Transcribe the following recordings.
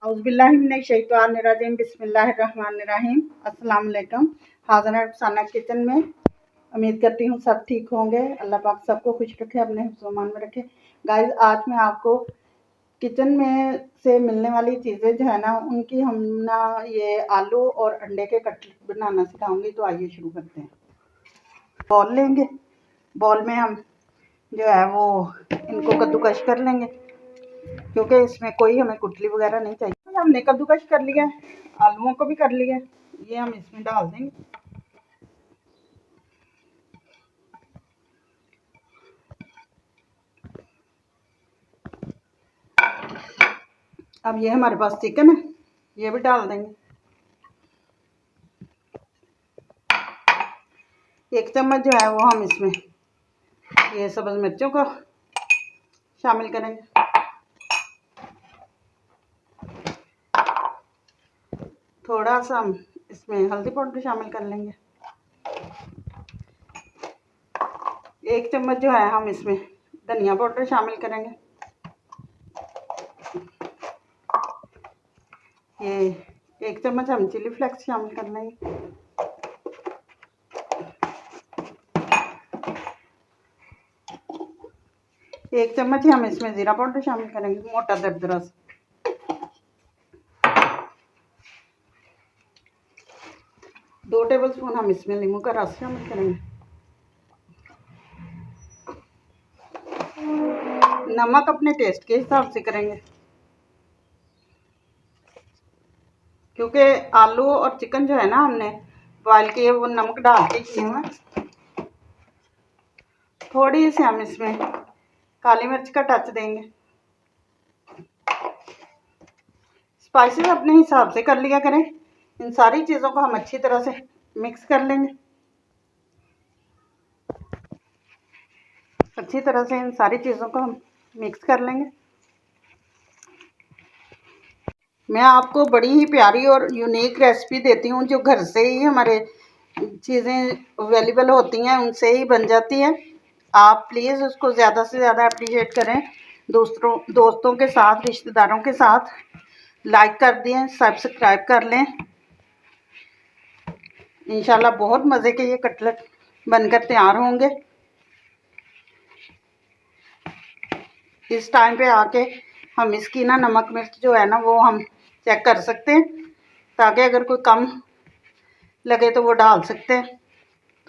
औज़ुबिल्लाहिमिनश्शैतानिर्रजीम बिस्मिल्लाहिर्रहमानिर्रहीम। अस्सलाम वालेकुम। हाज़िर है अफसाना किचन में। उम्मीद करती हूँ सब ठीक होंगे। अल्लाह पाक सबको खुश रखे, अपने हिफ्ज़-ओ-मान में रखे। गाइस, आज मैं आपको किचन में से मिलने वाली चीज़ें जो है ना, उनकी हम ना ये आलू और अंडे के कटलेट बनाना सिखाऊंगी। तो आइए शुरू करते हैं। बॉल लेंगे, बॉल में हम जो है वो इनको कद्दूकश कर लेंगे, क्योंकि इसमें कोई हमें गुठली वगैरह नहीं चाहिए। हमने कद्दूकश कर लिया है, आलूओं को भी कर लिया है। ये हम इसमें डाल देंगे। अब ये हमारे पास चिकन है, ये भी डाल देंगे। 1 चम्मच जो है वो हम इसमें ये सब्ज़ मिर्चों को शामिल करेंगे। थोड़ा सा हम इसमें हल्दी पाउडर शामिल कर लेंगे। 1 चम्मच जो है हम इसमें धनिया पाउडर शामिल करेंगे। ये 1 चम्मच हम चिली फ्लेक्स शामिल कर लेंगे। एक चम्मच ही हम इसमें ज़ीरा पाउडर शामिल करेंगे, मोटा दरदरा सा। 2 टेबलस्पून हम इसमें नींबू का रस शामिल करेंगे। नमक अपने टेस्ट के हिसाब से करेंगे, क्योंकि आलू और चिकन जो है ना हमने बॉयल किए वो नमक डाल के किए हुए। थोड़ी सी हम इसमें काली मिर्च का टच देंगे। स्पाइसेस अपने हिसाब से कर लिया करें। इन सारी चीज़ों को हम अच्छी तरह से मिक्स कर लेंगे। अच्छी तरह से इन सारी चीज़ों को हम मिक्स कर लेंगे। मैं आपको बड़ी ही प्यारी और यूनिक रेसिपी देती हूँ, जो घर से ही हमारे चीज़ें अवेलेबल होती हैं, उनसे ही बन जाती है। आप प्लीज़ उसको ज़्यादा से ज़्यादा अप्रिशिएट करें। दोस्तों के साथ, रिश्तेदारों के साथ लाइक कर दें, सब्सक्राइब कर लें। इंशाल्लाह बहुत मज़े के ये कटलेट बनकर तैयार होंगे। इस टाइम पे आके हम इसकी ना नमक मिर्च जो है ना वो हम चेक कर सकते हैं, ताकि अगर कोई कम लगे तो वो डाल सकते हैं।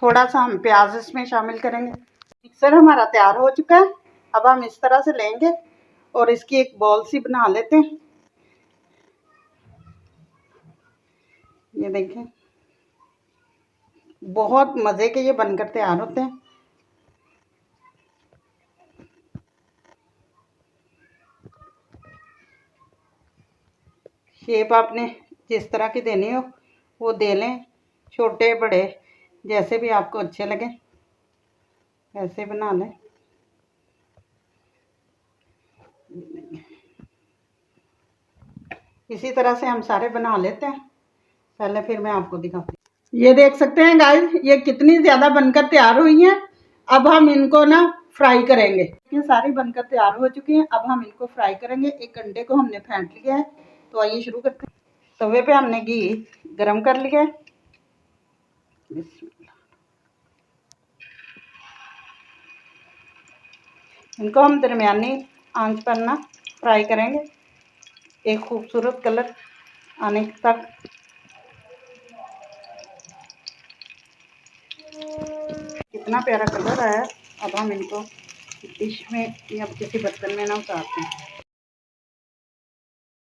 थोड़ा सा हम प्याज इसमें शामिल करेंगे। मिक्सर हमारा तैयार हो चुका है। अब हम इस तरह से लेंगे और इसकी एक बॉल सी बना लेते हैं। ये देखें, बहुत मज़े के ये बनकर तैयार होते हैं। शेप आपने जिस तरह की देनी हो वो दे लें, छोटे बड़े जैसे भी आपको अच्छे लगे ऐसे बना लें। इसी तरह से हम सारे बना लेते हैं। पहले फिर मैं आपको दिखाती हूँ। ये देख सकते हैं गाइस, ये कितनी ज़्यादा बनकर तैयार हुई हैं। अब हम इनको ना फ्राई करेंगे। ये सारी बनकर तैयार हो चुकी हैं। अब हम इनको फ्राई करेंगे। एक अंडे को हमने फेंट लिया है। तो आइए शुरू करते हैं। तवे पे हमने घी गरम कर लिया है। इनको हम दरमियानी आंच पर ना फ्राई करेंगे, एक खूबसूरत कलर आने तक। कितना प्यारा कलर आया। अब हम इनको डिश में या किसी बर्तन में ना उतारते हैं।